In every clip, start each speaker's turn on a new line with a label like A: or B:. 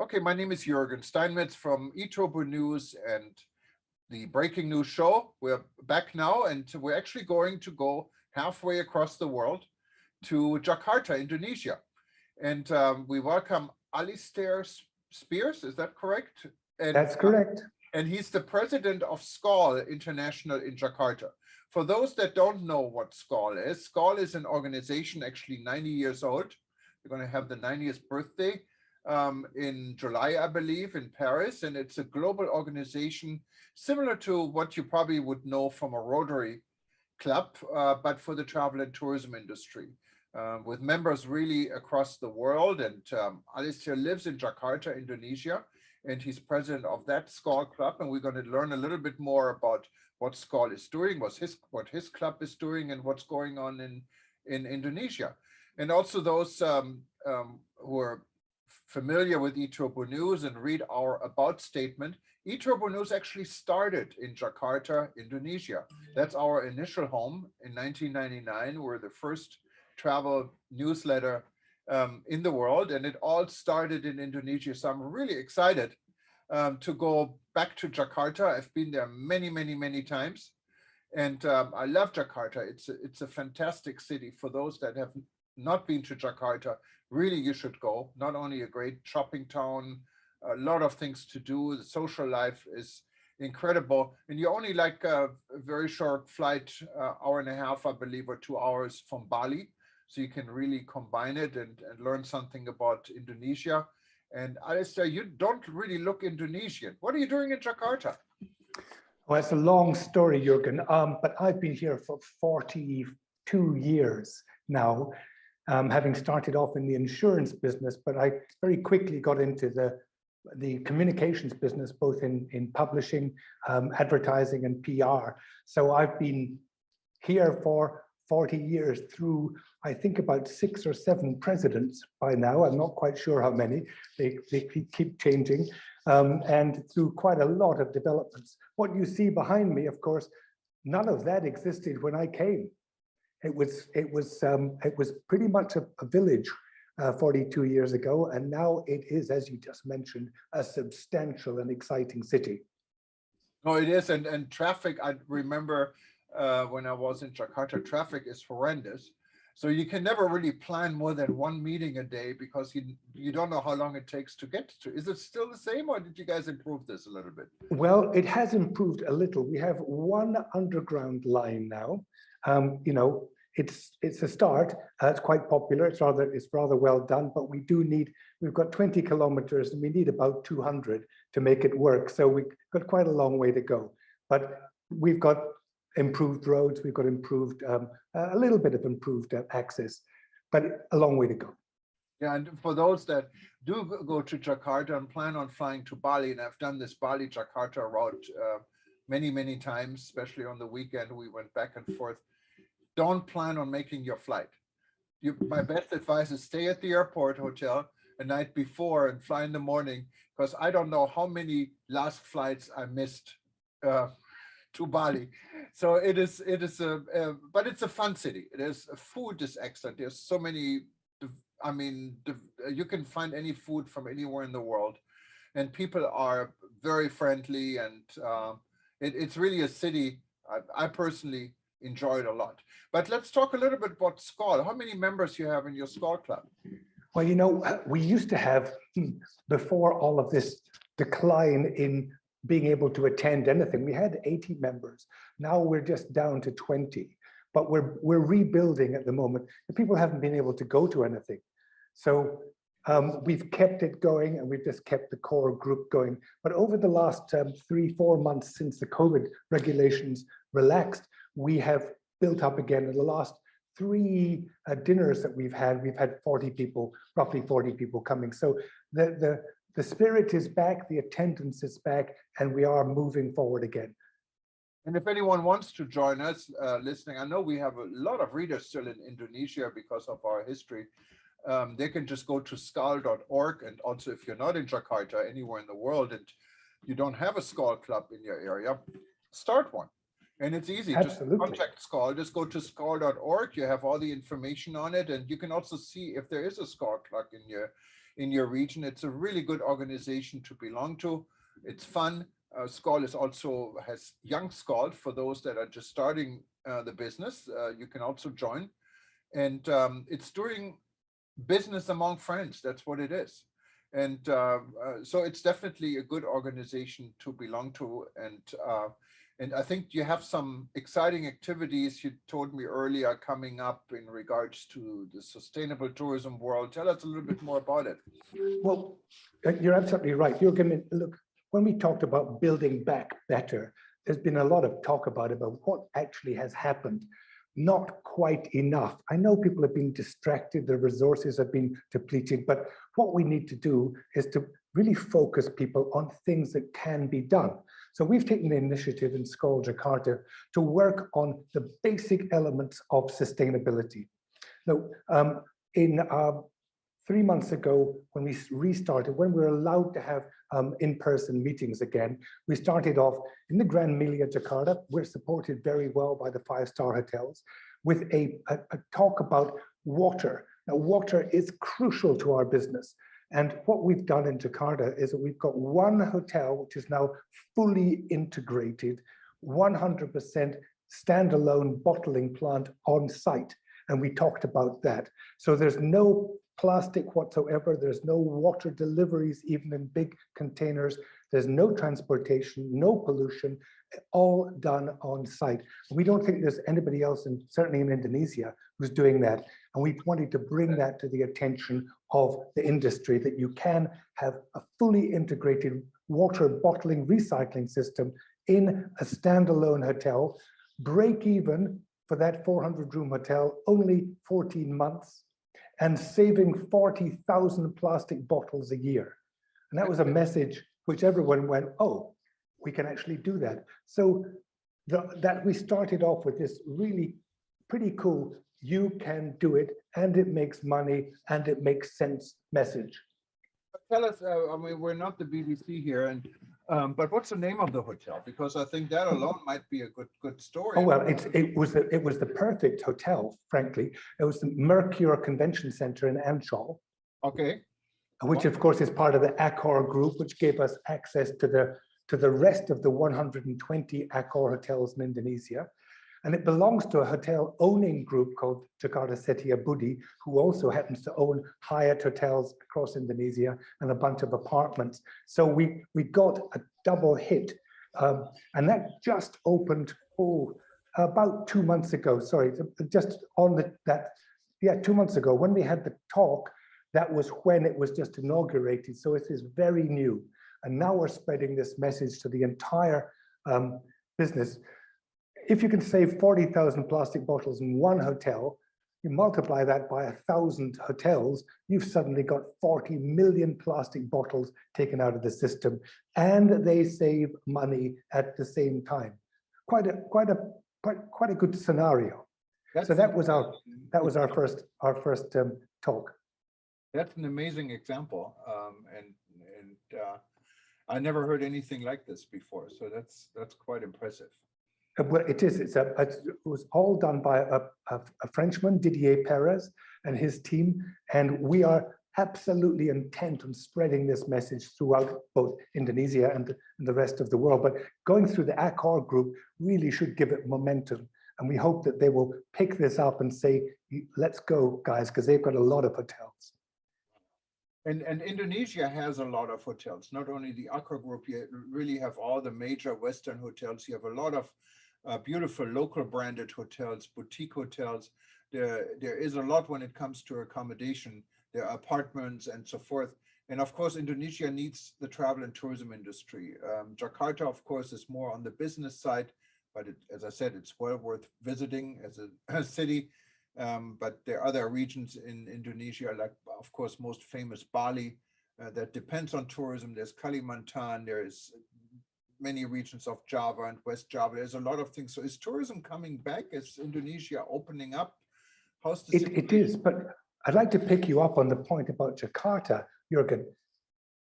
A: Okay, my name is Jürgen Steinmetz from eTurbo News and the Breaking News Show. We're back now, and we're actually going to go halfway across the world to Jakarta, Indonesia. And we welcome Alistair Speirs, is that correct? And,
B: that's correct.
A: And he's the president of SKAL International in Jakarta. For those that don't know what SKAL is an organization actually 90 years old. We're going to have the 90th birthday in July, I believe, in Paris. And it's a global organization similar to what you probably would know from a Rotary Club, but for the travel and tourism industry, with members really across the world. And Alistair lives in Jakarta, Indonesia, and he's president of that SKAL club. And we're going to learn a little bit more about what SKAL is doing, what his club is doing, and what's going on in Indonesia. And also those who are familiar with eTurbo News and read our about statement, eTurbo News actually started in Jakarta, Indonesia. That's our initial home in 1999. We're the first travel newsletter in the world, and it all started in Indonesia. So I'm really excited to go back to Jakarta. I've been there many times, and I love Jakarta. It's a fantastic city. For those that have not been to Jakarta, really you should go. Not only a great shopping town, a lot of things to do. The social life is incredible, and you only like a very short flight, hour and a half, I believe, or 2 hours from Bali. So you can really combine it and learn something about Indonesia. And Alistair, you don't really look Indonesian. What are you doing in Jakarta?
B: Well, it's a long story, Jürgen, but I've been here for 42 years now, having started off in the insurance business, but I very quickly got into the communications business, both in publishing, advertising, and PR. So I've been here for 40 years through, I think, about 6 or 7 presidents by now. I'm not quite sure how many. They keep changing, and through quite a lot of developments. What you see behind me, of course, none of that existed when I came. It was pretty much a village 42 years ago, and now it is, as you just mentioned, a substantial and exciting city.
A: No, it is, and traffic. I remember when I was in Jakarta, traffic is horrendous. So you can never really plan more than 1 meeting a day because you don't know how long it takes to get to. Is it still the same, or did you guys improve this a little bit?
B: Well, it has improved a little. We have 1 underground line now. You know, it's a start. It's quite popular. It's rather well done, but we've got 20 kilometers and we need about 200 to make it work. So we've got quite a long way to go, but we've got improved roads. We've got improved, a little bit of improved access, but a long way to go.
A: Yeah, and for those that do go to Jakarta and plan on flying to Bali, and I've done this Bali-Jakarta route many times, especially on the weekend, we went back and forth. Don't plan on making your flight. My best advice is stay at the airport hotel a night before and fly in the morning, because I don't know how many last flights I missed to Bali. So but it's a fun city. Food is excellent. There's so many, I mean, you can find any food from anywhere in the world, and people are very friendly, and it's really a city I personally enjoy it a lot. But let's talk a little bit about SKAL. How many members you have in your SKAL club?
B: Well, you know, we used to have, before all of this decline in being able to attend anything, we had 80 members. Now we're just down to 20, but we're rebuilding at the moment. The people haven't been able to go to anything. So we've kept it going, and we've just kept the core group going. But over the last 3-4 months since the COVID regulations relaxed, we have built up again. In the last 3 dinners that we've had 40 people, roughly 40 people coming. So the spirit is back, the attendance is back, and we are moving forward again.
A: And if anyone wants to join us listening, I know we have a lot of readers still in Indonesia because of our history. They can just go to skal.org, and also if you're not in Jakarta, anywhere in the world, and you don't have a SKAL club in your area, start one. And it's easy.
B: Absolutely.
A: Just contact SKAL. Just go to skal.org. You have all the information on it, and you can also see if there is a SKAL club in your region. It's a really good organization to belong to. It's fun. SKAL is also has young SKAL for those that are just starting the business. You can also join, and it's doing business among friends. That's what it is. And so it's definitely a good organization to belong to. And I think you have some exciting activities you told me earlier coming up in regards to the sustainable tourism world. Tell us a little bit more about it.
B: Well, you're absolutely right. Look, when we talked about building back better, there's been a lot of talk about what actually has happened. Not quite enough. I know people have been distracted, their resources have been depleted, but what we need to do is to really focus people on things that can be done. So we've taken the initiative in SKAL Jakarta to work on the basic elements of sustainability. Now, 3 months ago, when we restarted, when we were allowed to have in-person meetings again, we started off in the Grand Melia Jakarta. We're supported very well by the 5-star hotels with a talk about water. Now, water is crucial to our business. And what we've done in Jakarta is that we've got one hotel, which is now fully integrated, 100% standalone bottling plant on site. And we talked about that. So there's no plastic whatsoever. There's no water deliveries, even in big containers. There's no transportation, no pollution, all done on site. We don't think there's anybody else, and certainly in Indonesia, who's doing that. And we wanted to bring that to the attention of the industry, that you can have a fully integrated water bottling recycling system in a standalone hotel, break even for that 400-room hotel, only 14 months, and saving 40,000 plastic bottles a year. And that was a message which everyone went, oh, we can actually do that. So that we started off with this really pretty cool, you can do it, and it makes money, and it makes sense message.
A: Tell us, I mean, we're not the BBC here, but what's the name of the hotel? Because I think that alone might be a good story.
B: Oh, well, it was the perfect hotel, frankly. It was the Mercure Convention Center in Ancol.
A: Okay.
B: Which of course is part of the Accor group, which gave us access to the rest of the 120 Accor hotels in Indonesia. And it belongs to a hotel owning group called Jakarta Setiabudi, who also happens to own Hyatt hotels across Indonesia and a bunch of apartments. So we got a double hit. And that just opened, about 2 months ago. Sorry, just on 2 months ago, when we had the talk, that was when it was just inaugurated. So it is very new. And now we're spreading this message to the entire business. If you can save 40,000 plastic bottles in one hotel, you multiply that by 1,000 hotels, you've suddenly got 40 million plastic bottles taken out of the system, and they save money at the same time. Quite a good scenario. So that was our first talk.
A: That's an amazing example, and I never heard anything like this before. So that's quite impressive.
B: Well, it is. It was all done by a Frenchman, Didier Perez, and his team. And we are absolutely intent on spreading this message throughout both Indonesia and the rest of the world. But going through the Accor group really should give it momentum. And we hope that they will pick this up and say, let's go, guys, because they've got a lot of hotels.
A: And Indonesia has a lot of hotels, not only the Accor group, you really have all the major Western hotels. You have a lot of beautiful local branded hotels, boutique hotels. There is a lot when it comes to accommodation. There are apartments and so forth. And of course, Indonesia needs the travel and tourism industry. Jakarta, of course, is more on the business side, but as I said, it's well worth visiting as a city. But there are other regions in Indonesia, like, of course, most famous Bali, that depends on tourism. There's Kalimantan, there is many regions of Java and West Java. There's a lot of things. So is tourism coming back? Is Indonesia opening up? How's the situation?
B: It is, but I'd like to pick you up on the point about Jakarta, Jürgen.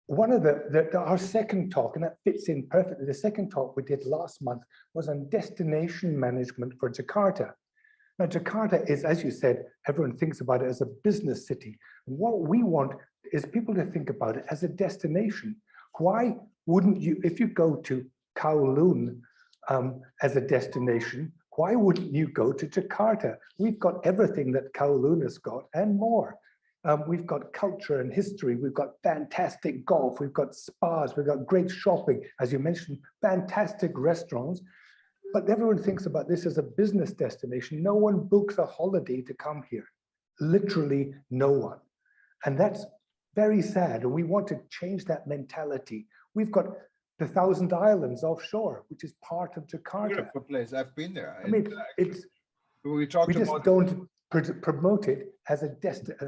B: One of our second talk, and that fits in perfectly, the second talk we did last month was on destination management for Jakarta. Now, Jakarta is, as you said, everyone thinks about it as a business city. What we want is people to think about it as a destination. Why wouldn't you, if you go to Kowloon as a destination, why wouldn't you go to Jakarta? We've got everything that Kowloon has got and more. We've got culture and history. We've got fantastic golf. We've got spas. We've got great shopping. As you mentioned, fantastic restaurants. But everyone thinks about this as a business destination. No one books a holiday to come here. Literally no one. And that's very sad. And we want to change that mentality. We've got the Thousand Islands offshore, which is part of Jakarta.
A: Beautiful place. I've been there.
B: I mean, it's
A: we
B: just don't promote it as a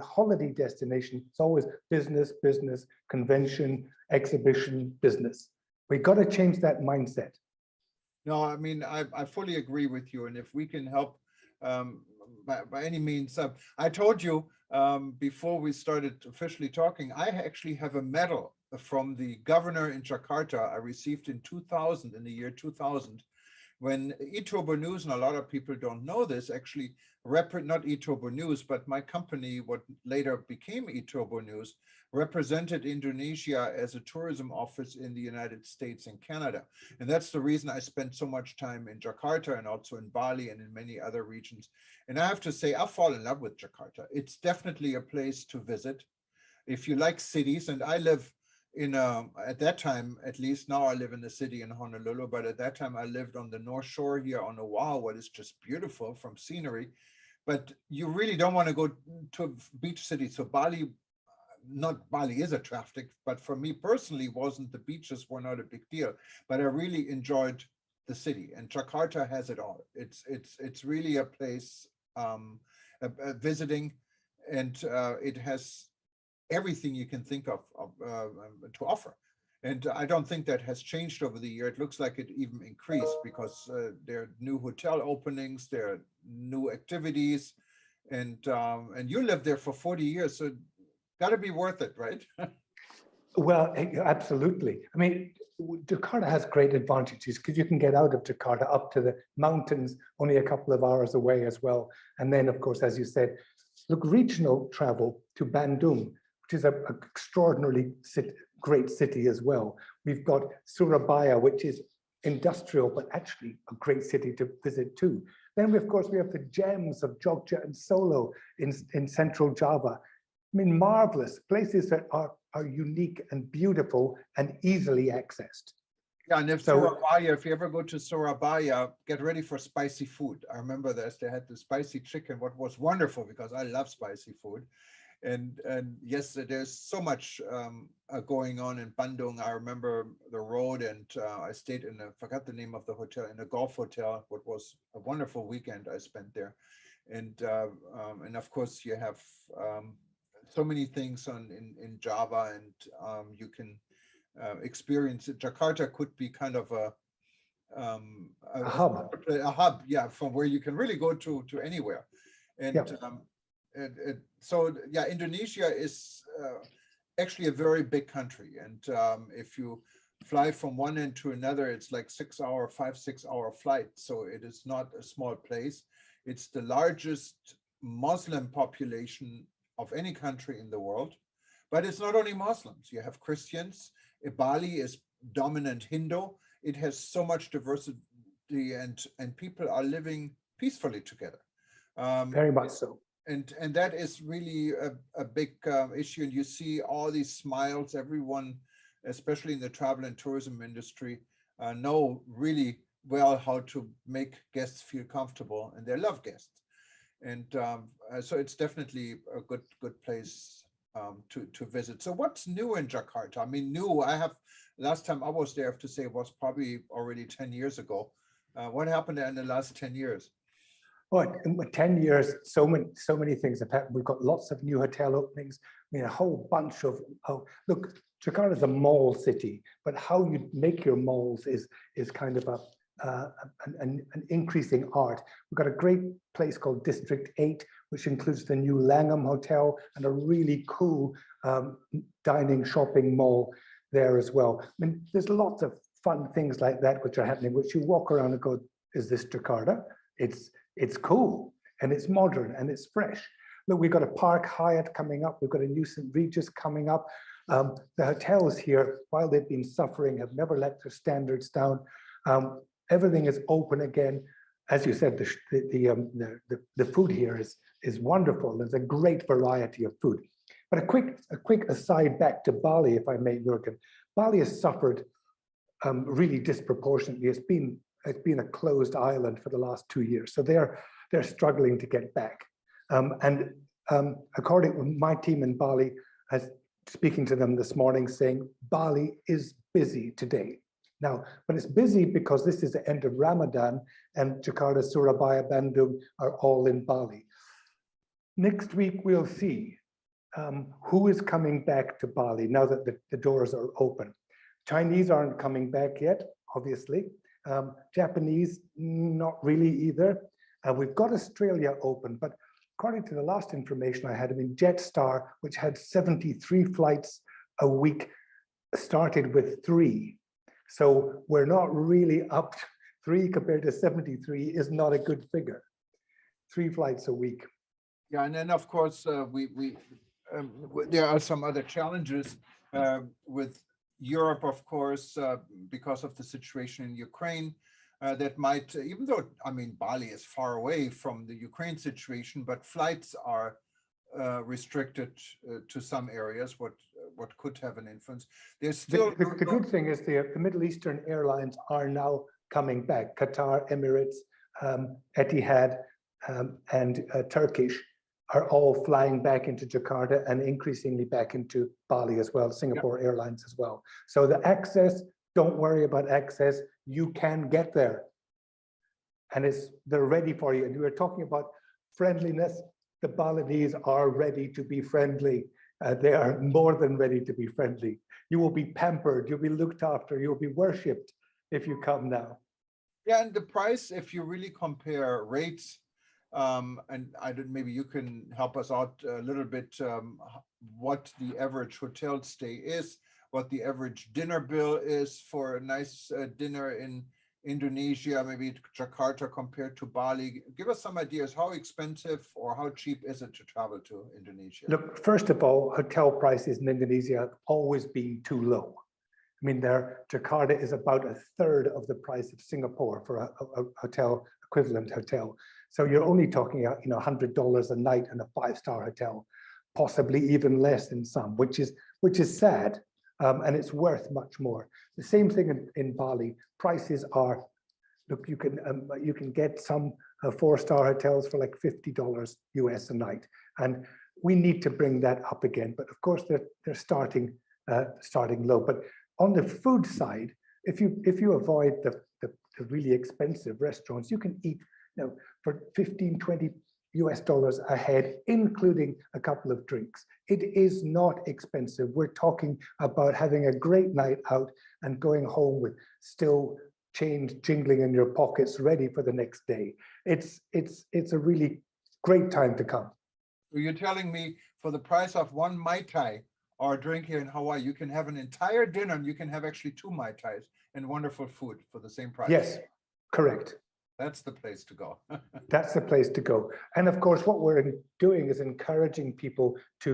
B: holiday destination. It's always business, business, convention, exhibition, business. We got to change that mindset.
A: No, I mean, I fully agree with you. And if we can help by any means, I told you before we started officially talking, I actually have a medal from the governor in Jakarta I received in 2000, in the year 2000, when eTurbo News, and a lot of people don't know this, actually, not eTurbo News, but my company, what later became eTurbo News, represented Indonesia as a tourism office in the United States and Canada. And that's the reason I spent so much time in Jakarta and also in Bali and in many other regions. And I have to say, I fall in love with Jakarta. It's definitely a place to visit. If you like cities, and I live in at that time, at least now I live in the city in Honolulu, but at that time I lived on the North Shore here on Oahu, what is just beautiful from scenery. But you really don't want to go to a beach city. So Bali, not Bali is attractive, but for me personally, the beaches were not a big deal. But I really enjoyed the city, and Jakarta has it all. It's really a place visiting, and it has everything you can think of to offer. And I don't think that has changed over the year. It looks like it even increased because there are new hotel openings, there are new activities, and you lived there for 40 years, so got to be worth it, right?
B: Well, absolutely. I mean, Jakarta has great advantages because you can get out of Jakarta up to the mountains only a couple of hours away as well. And then, of course, as you said, look, regional travel to Bandung, which is an extraordinarily great city as well. We've got Surabaya, which is industrial, but actually a great city to visit too. Then, of course, we have the gems of Jogja and Solo in central Java. I mean, marvelous places that are unique and beautiful and easily accessed.
A: Yeah, and Surabaya, if you ever go to Surabaya, get ready for spicy food. I remember this, they had the spicy chicken, what was wonderful because I love spicy food. And yes, there's so much going on in Bandung. I remember the road, and I stayed in I forgot the name of the hotel, in a golf hotel, what was a wonderful weekend I spent there. And of course you have so many things in Java, and you can experience it. Jakarta could be kind of a hub, yeah, from where you can really go to anywhere. And yeah. So yeah, Indonesia is actually a very big country, and if you fly from one end to another, it's like 6 hour, 5-6 hour flight. So it is not a small place. It's the largest Muslim population of any country in the world, but it's not only Muslims. You have Christians. Bali is dominant Hindu. It has so much diversity, and people are living peacefully together.
B: Very much so.
A: And that is really a big issue. And you see all these smiles. Everyone, especially in the travel and tourism industry, know really well how to make guests feel comfortable, and they love guests. And so it's definitely a good place to visit. So what's new in Jakarta? I mean, last time I was there, I have to say, was probably already 10 years ago. What happened in the last 10 years?
B: Well, in 10 years, so many things have happened. We've got lots of new hotel openings. I mean, a whole bunch of, look, Jakarta is a mall city, but how you make your malls is kind of an increasing art. We've got a great place called District 8, which includes the new Langham Hotel and a really cool dining shopping mall there as well. I mean, there's lots of fun things like that which are happening, which you walk around and go, is this Jakarta? It's cool, and it's modern, and it's fresh. look, we've got a Park Hyatt coming up. We've got a new St. Regis coming up. The hotels here, while they've been suffering, have never let their standards down. Everything is open again. As you said, the food here is wonderful. There's a great variety of food. But a quick aside back to Bali, if I may, Jürgen. Bali has suffered really disproportionately. It's been a closed island for the last 2 years, so they're struggling to get back. According to my team in Bali, speaking to them this morning, saying Bali is busy today. Now, but it's busy because this is the end of Ramadan, and Jakarta, Surabaya, Bandung are all in Bali. Next week, we'll see who is coming back to Bali now that the doors are open. Chinese aren't coming back yet, obviously. Japanese, not really either. We've got Australia open, but according to the last information I had, I mean, Jetstar, which had 73 flights a week, started with 3. So we're not really up. 3 compared to 73 is not a good figure. 3 flights a week.
A: Yeah, and then of course there are some other challenges with Europe, of course, because of the situation in Ukraine. That might, even though, I mean, Bali is far away from the Ukraine situation, but flights are restricted to some areas, what could have an influence. There's still
B: the good thing is the Middle Eastern airlines are now coming back. Qatar, Emirates, Etihad, and Turkish are all flying back into Jakarta and increasingly back into Bali as well, Singapore Airlines as well. So the access, don't worry about access, you can get there. And they're ready for you. And we were talking about friendliness. The Balinese are ready to be friendly. They are more than ready to be friendly. You will be pampered, you'll be looked after, you'll be worshipped if you come now.
A: Yeah, and the price, if you really compare rates, and maybe you can help us out a little bit, what the average hotel stay is, what the average dinner bill is for a nice dinner in Indonesia, maybe Jakarta compared to Bali. Give us some ideas. How expensive or how cheap is it to travel to Indonesia?
B: Look, first of all, hotel prices in Indonesia have always been too low. I mean, Jakarta is about 1/3 of the price of Singapore for a hotel, equivalent hotel. So you're only talking about, $100 a night in a 5-star hotel, possibly even less in some, which is sad. And it's worth much more. The same thing in Bali. Prices are, look, you can get some 4-star hotels for like $50 US a night, and we need to bring that up again. But of course, they're starting low. But on the food side, if you avoid the really expensive restaurants, you can eat for $15-20 US a head, including a couple of drinks. It is not expensive. We're talking about having a great night out and going home with still change jingling in your pockets, ready for the next day. It's a really great time to come.
A: You're telling me for the price of 1 Mai Tai or a drink here in Hawaii, you can have an entire dinner and you can have actually 2 Mai Tais and wonderful food for the same price.
B: Yes, correct.
A: That's the place to go.
B: That's the place to go. And of course, what we're doing is encouraging people to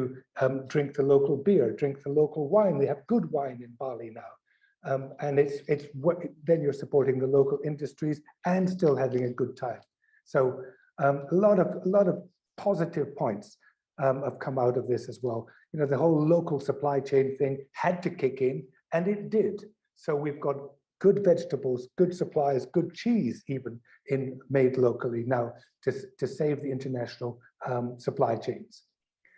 B: drink the local beer, drink the local wine. They have good wine in Bali now. And then you're supporting the local industries and still having a good time. So a lot of positive points have come out of this as well. The whole local supply chain thing had to kick in, and it did. So we've got good vegetables, good supplies, good cheese even made locally now to save the international supply chains.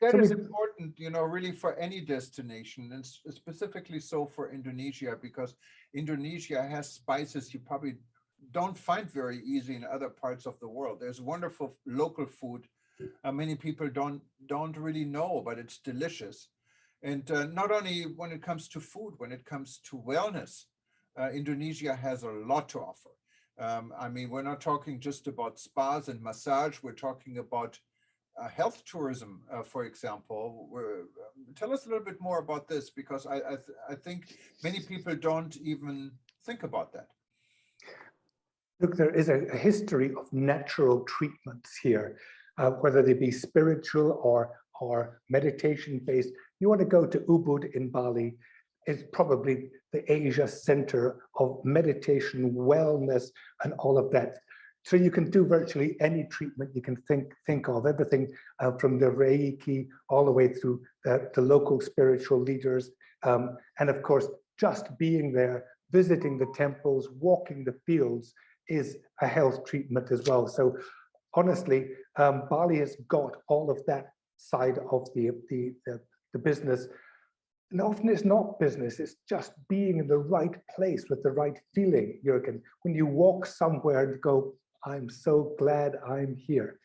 A: That is important, really for any destination, and specifically so for Indonesia, because Indonesia has spices you probably don't find very easy in other parts of the world. There's wonderful local food. Many people don't really know, but it's delicious. And not only when it comes to food, when it comes to wellness, Indonesia has a lot to offer. I mean, we're not talking just about spas and massage. We're talking about health tourism, for example. Tell us a little bit more about this, because I think many people don't even think about that.
B: Look, there is a history of natural treatments here. whether they be spiritual or meditation based. You want to go to Ubud in Bali. It's probably the Asia center of meditation, wellness, and all of that. So you can do virtually any treatment you can think of, everything from the Reiki all the way through the local spiritual leaders. And of course, just being there, visiting the temples, walking the fields is a health treatment as well. So honestly, Bali has got all of that side of the business. And often it's not business, it's just being in the right place with the right feeling, Jürgen. When you walk somewhere and go, I'm so glad I'm here.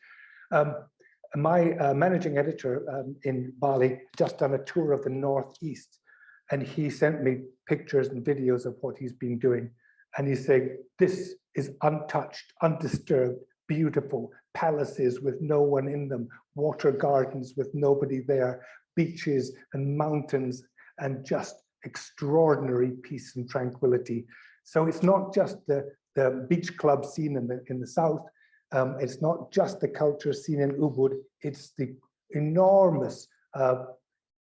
B: My managing editor in Bali just done a tour of the Northeast, and he sent me pictures and videos of what he's been doing. And he's saying, this is untouched, undisturbed, beautiful, palaces with no one in them, water gardens with nobody there, beaches and mountains, and just extraordinary peace and tranquility. So it's not just the beach club scene in the south. It's not just the culture scene in Ubud. It's the enormous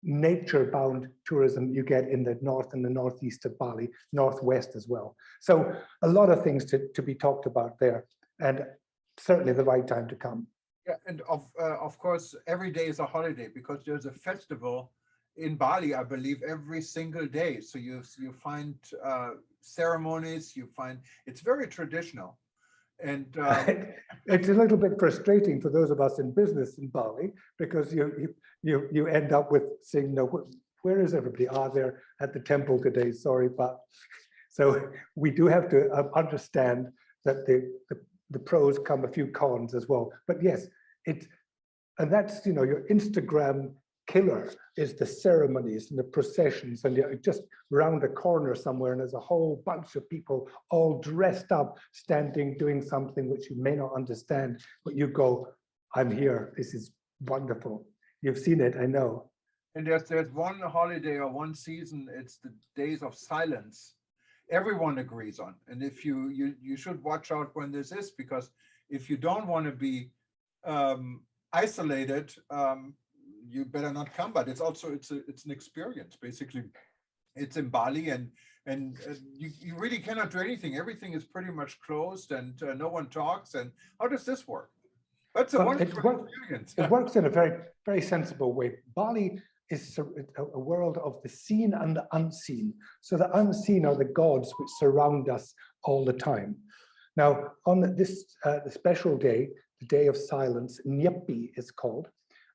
B: nature-bound tourism you get in the north and the northeast of Bali, northwest as well. So a lot of things to be talked about there, and certainly the right time to come.
A: Yeah, and of course, every day is a holiday because there's a festival in Bali, I believe, every single day. So you find ceremonies, you find it's very traditional. And
B: it's a little bit frustrating for those of us in business in Bali, because you end up with saying, no, where is everybody? They're at the temple today, sorry, but so we do have to understand that the pros come a few cons as well. But yes, and that's, your Instagram killer is the ceremonies and the processions, and you're just round a corner somewhere and there's a whole bunch of people all dressed up, standing, doing something which you may not understand, but you go, I'm here, this is wonderful. You've seen it, I know.
A: And there's one holiday or one season, it's the days of silence. Everyone agrees on. And if you should watch out when this is, because if you don't want to be isolated, you better not come. But it's also it's an experience. Basically, it's in Bali, and you really cannot do anything. Everything is pretty much closed, and no one talks. And how does this work? That's a wonderful experience.
B: It works in a very, very sensible way. Bali is a world of the seen and the unseen. So the unseen are the gods which surround us all the time. Now, on this the special day, the day of silence, Nyepi is called.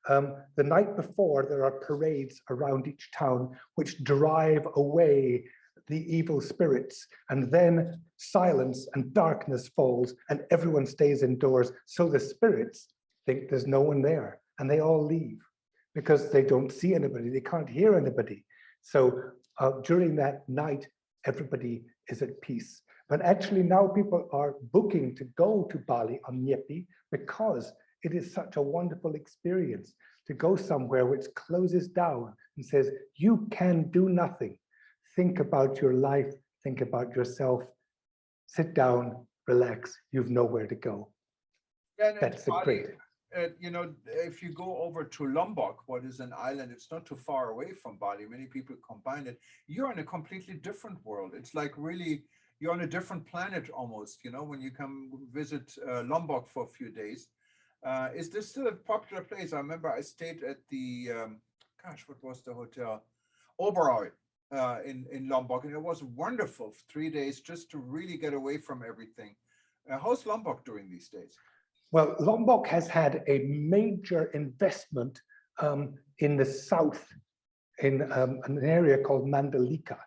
B: The night before, there are parades around each town which drive away the evil spirits, and then silence and darkness falls and everyone stays indoors. So the spirits think there's no one there and they all leave because they don't see anybody, they can't hear anybody. So during that night, everybody is at peace. But actually now people are booking to go to Bali on Nyepi because it is such a wonderful experience to go somewhere which closes down and says, you can do nothing. Think about your life, think about yourself, sit down, relax, you've nowhere to go.
A: And
B: that's
A: Bali,
B: great.
A: If you go over to Lombok, what is an island, it's not too far away from Bali. Many people combine it. You're in a completely different world. It's like really, you're on a different planet almost, when you come visit Lombok for a few days. Is this still a popular place? I remember I stayed at the, what was the hotel? Oberoi in Lombok, and it was wonderful. 3 days just to really get away from everything. How's Lombok doing these days?
B: Well, Lombok has had a major investment in the south, in an area called Mandalika,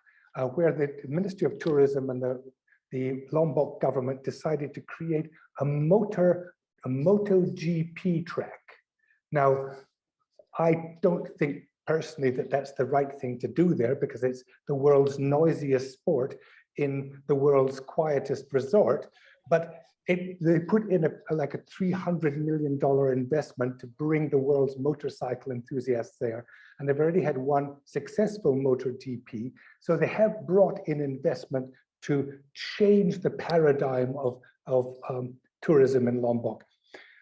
B: where the Ministry of Tourism and the Lombok government decided to create a MotoGP track. Now, I don't think personally that that's the right thing to do there, because it's the world's noisiest sport in the world's quietest resort, but they put in like a $300 million investment to bring the world's motorcycle enthusiasts there. And they've already had one successful MotoGP. So they have brought in investment to change the paradigm of tourism in Lombok.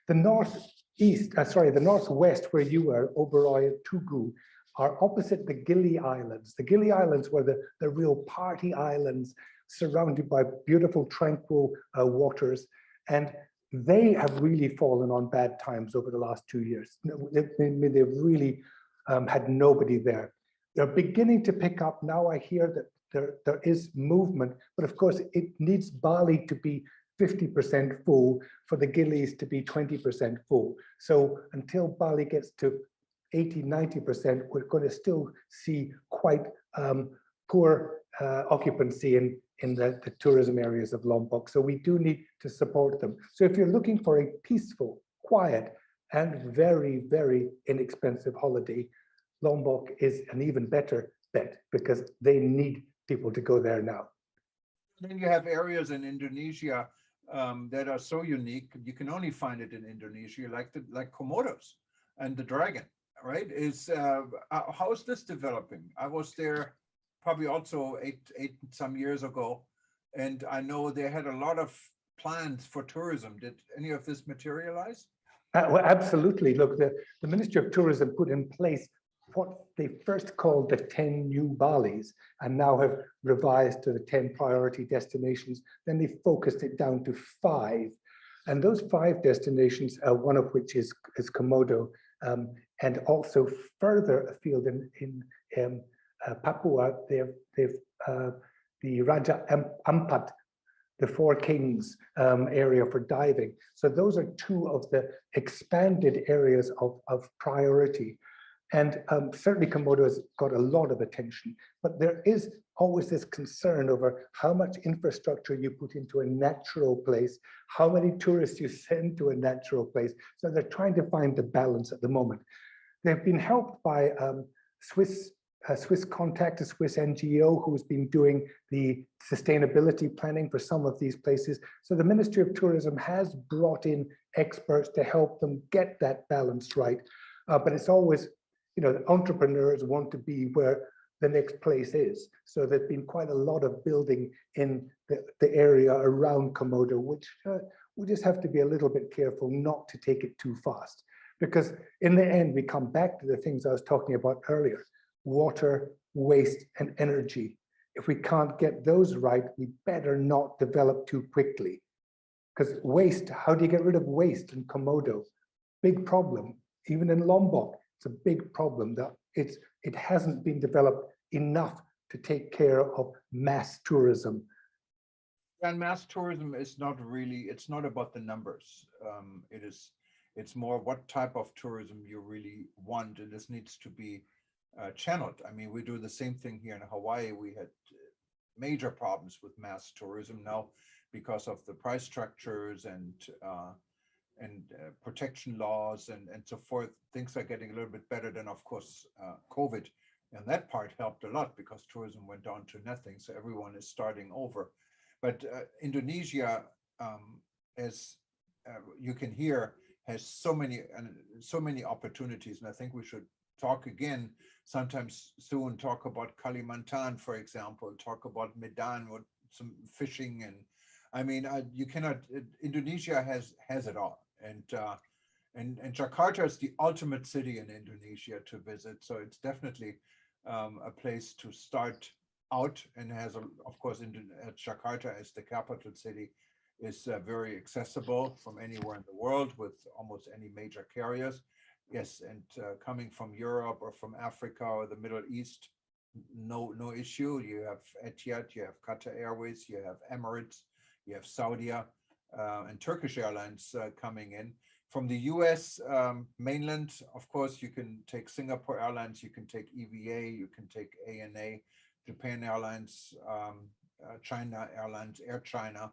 B: The north the northwest where you were, Oberoi and Tugu, are opposite the Gili Islands. The Gili Islands were the real party islands surrounded by beautiful, tranquil waters. And they have really fallen on bad times over the last 2 years. They've really had nobody there. They're beginning to pick up. Now I hear that there is movement, but of course it needs Bali to be 50% full for the Gillies to be 20% full. So until Bali gets to 80, 90%, we're going to still see quite poor occupancy in the tourism areas of Lombok. So we do need to support them. So if you're looking for a peaceful, quiet, and very, very inexpensive holiday, Lombok is an even better bet because they need people to go there now.
A: Then you have areas in Indonesia that are so unique, you can only find it in Indonesia, like Komodos and the dragon, right? How is this developing? I was there probably also eight some years ago, and I know they had a lot of plans for tourism. Did any of this materialize?
B: Well, absolutely. Look, the Ministry of Tourism put in place what they first called the 10 new Balis and now have revised to the 10 priority destinations. Then they focused it down to 5. And those 5 destinations, one of which is Komodo, and also further afield in Papua, they've the Raja Ampat, the Four Kings area for diving. So those are 2 of the expanded areas of priority. And certainly Komodo has got a lot of attention, but there is always this concern over how much infrastructure you put into a natural place, how many tourists you send to a natural place. So they're trying to find the balance at the moment. They've been helped by Swiss Contact, a Swiss NGO who's been doing the sustainability planning for some of these places. So the Ministry of Tourism has brought in experts to help them get that balance right. But it's always, the entrepreneurs want to be where the next place is. So there's been quite a lot of building in the area around Komodo, which we just have to be a little bit careful not to take it too fast. Because in the end, we come back to the things I was talking about earlier: water, waste, and energy. If we can't get those right, we better not develop too quickly. Because waste, how do you get rid of waste in Komodo? Big problem. Even in Lombok, it's a big problem that it hasn't been developed enough to take care of mass tourism.
A: And mass tourism is not really, it's not about the numbers. It's more what type of tourism you really want, and this needs to be channeled. I mean, we do the same thing here in Hawaii. We had major problems with mass tourism now because of the price structures and protection laws and so forth. Things are getting a little bit better. Then, of course, COVID and that part helped a lot because tourism went down to nothing. So everyone is starting over. But Indonesia, as you can hear, has so many opportunities, and I think we should talk again sometimes soon. Talk about Kalimantan, for example. Talk about Medan with some fishing, and I mean, you cannot. Indonesia has it all, and Jakarta is the ultimate city in Indonesia to visit. So it's definitely a place to start out, and has of course Jakarta as the capital city is very accessible from anywhere in the world with almost any major carriers. Yes, and coming from Europe or from Africa or the Middle East, no issue. You have Etihad, you have Qatar Airways, you have Emirates, you have Saudia and Turkish Airlines coming in. From the US mainland, of course, you can take Singapore Airlines, you can take EVA, you can take ANA, Japan Airlines, China Airlines, Air China.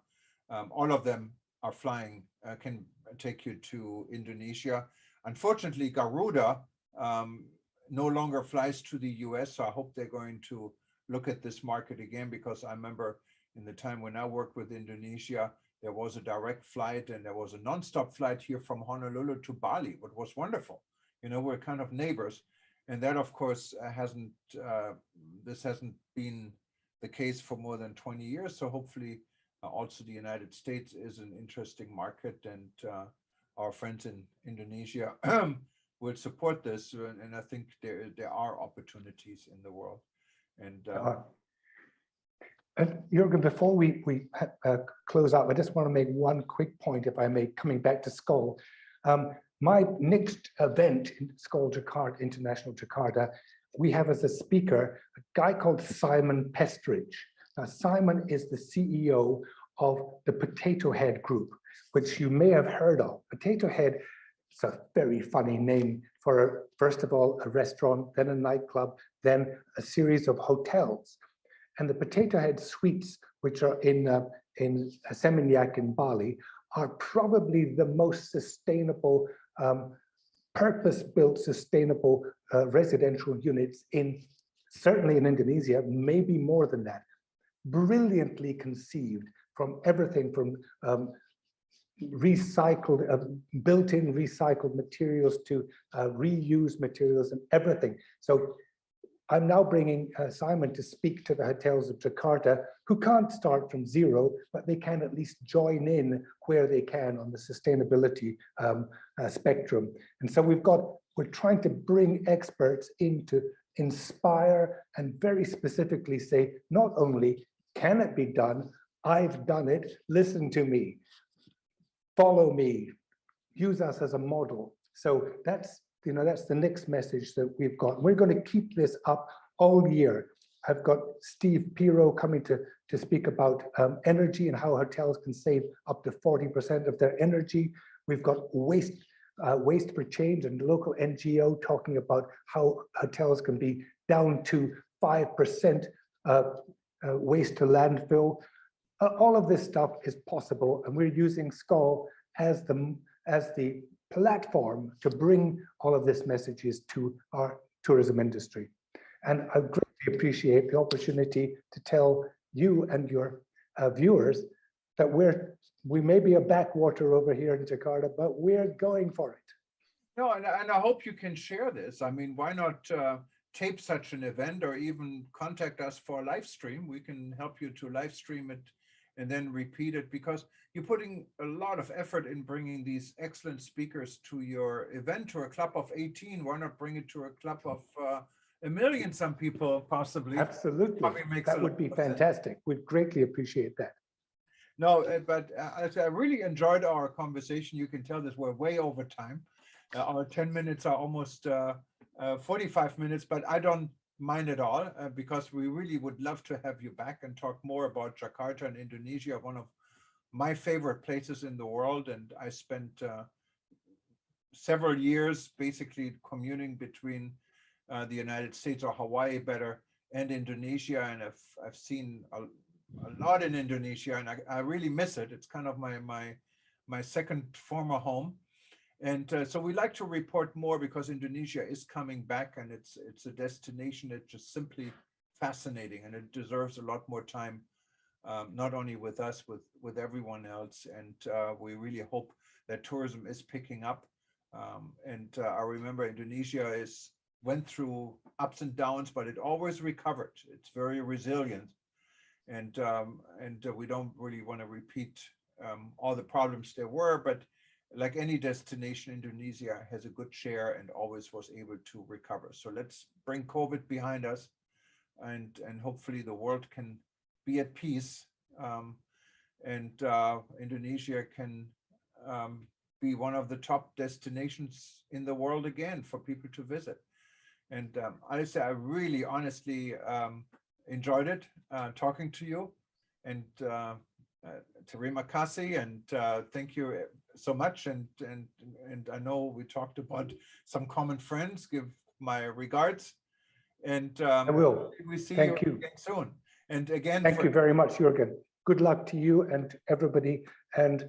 A: All of them are flying, can take you to Indonesia. Unfortunately, Garuda no longer flies to the US, so I hope they're going to look at this market again, because I remember in the time when I worked with Indonesia, there was a direct flight and there was a nonstop flight here from Honolulu to Bali, what was wonderful. We're kind of neighbors. And that, of course, this hasn't been the case for more than 20 years. So hopefully also the United States is an interesting market, and our friends in Indonesia will support this. And I think there are opportunities in the world. And
B: Jürgen, before we close out, I just want to make one quick point, if I may, coming back to SKAL. My next event in SKAL Jakarta, International Jakarta, we have as a speaker a guy called Simon Pestridge. Now, Simon is the CEO of the Potato Head Group, which you may have heard of. Potato Head, it's a very funny name for, first of all, a restaurant, then a nightclub, then a series of hotels. And the Potato Head suites, which are in Seminyak in Bali, are probably the most sustainable, purpose-built sustainable residential units certainly in Indonesia, maybe more than that. Brilliantly conceived from everything from recycled, built-in recycled materials to reused materials and everything. So I'm now bringing Simon to speak to the hotels of Jakarta, who can't start from zero, but they can at least join in where they can on the sustainability spectrum. And so we're trying to bring experts in to inspire and very specifically say, not only can it be done, I've done it, listen to me, follow me, use us as a model. So that's the next message that we've got. We're going to keep this up all year. I've got Steve Piro coming to speak about energy and how hotels can save up to 40% of their energy. We've got Waste for Change and local NGO talking about how hotels can be down to 5% waste to landfill. All of this stuff is possible, and we're using SKAL as the platform to bring all of these messages to our tourism industry. And I greatly appreciate the opportunity to tell you and your viewers that we may be a backwater over here in Jakarta, but we're going for it.
A: No, and I hope you can share this. I mean, why not tape such an event or even contact us for a live stream? We can help you to live stream it and then repeat it, because you're putting a lot of effort in bringing these excellent speakers to your event, to a club of 18. Why not bring it to a club of 1 million, some people possibly?
B: Absolutely, that would be fantastic. We'd greatly appreciate that.
A: No, but I really enjoyed our conversation. You can tell that we're way over time. Our 10 minutes are almost 45 minutes, but I don't mind at all, because we really would love to have you back and talk more about Jakarta and Indonesia, one of my favorite places in the world. And I spent several years basically commuting between the United States, or Hawaii better, and Indonesia, and I've seen a lot in Indonesia, and I really miss it. It's kind of my second former home. And so we like to report more, because Indonesia is coming back, and it's a destination that's just simply fascinating, and it deserves a lot more time, not only with us, with everyone else. And we really hope that tourism is picking up. And I remember Indonesia went through ups and downs, but it always recovered. It's very resilient. And we don't really want to repeat all the problems there were, but like any destination, Indonesia has a good share and always was able to recover. So let's bring COVID behind us, and hopefully the world can be at peace, and Indonesia can be one of the top destinations in the world again for people to visit. And Alistair, I really honestly enjoyed it talking to you, and terima kasih, and thank you so much. And I know we talked about some common friends. Give my regards, and
B: I will.
A: We see
B: Thank
A: you again soon. And again,
B: thank you very much, Jürgen. Good luck to you and everybody. And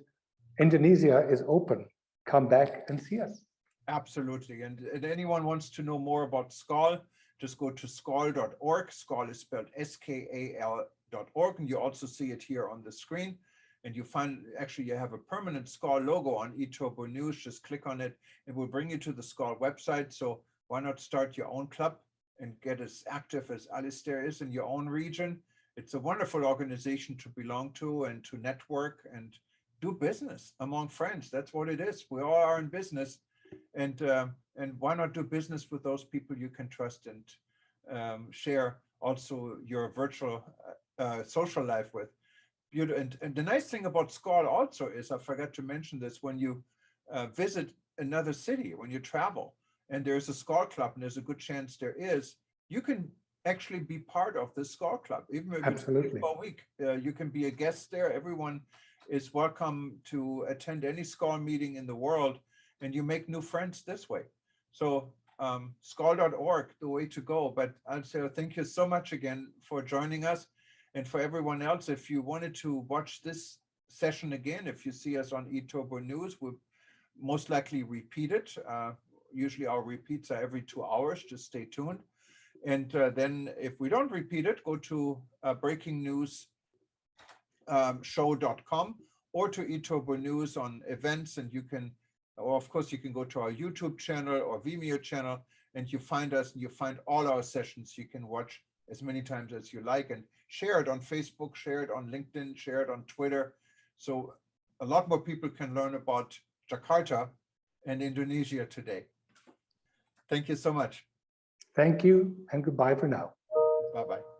B: Indonesia is open. Come back and see us.
A: Absolutely. And anyone wants to know more about SKAL, just go to skal.org. SKAL is spelled SKAL.org, and you also see it here on the screen. And you find, actually, you have a permanent SKAL logo on eTurbo News. Just click on it. It will bring you to the SKAL website. So why not start your own club and get as active as Alistair is in your own region? It's a wonderful organization to belong to and to network and do business among friends. That's what it is. We all are in business, and why not do business with those people you can trust and share also your virtual social life with. And the nice thing about SKAL also is, I forgot to mention this, when you visit another city, when you travel, and there's a SKAL club, and there's a good chance there is, you can actually be part of the SKAL club, even if
B: Absolutely.
A: it's for a week. You can be a guest there. Everyone is welcome to attend any SKAL meeting in the world, and you make new friends this way. So skal.org, the way to go. But Alistair, thank you so much again for joining us. And for everyone else, if you wanted to watch this session again, if you see us on eTurbo News, we'll most likely repeat it. Usually our repeats are every 2 hours, just stay tuned. And then if we don't repeat it, go to breakingnewsshow.com or to eTurbo News on events, and you can, or of course, you can go to our YouTube channel or Vimeo channel, and you find us and you find all our sessions. You can watch as many times as you like, and share it on Facebook, share it on LinkedIn, share it on Twitter. So a lot more people can learn about Jakarta and Indonesia today. Thank you so much.
B: Thank you, and goodbye for now.
A: Bye-bye.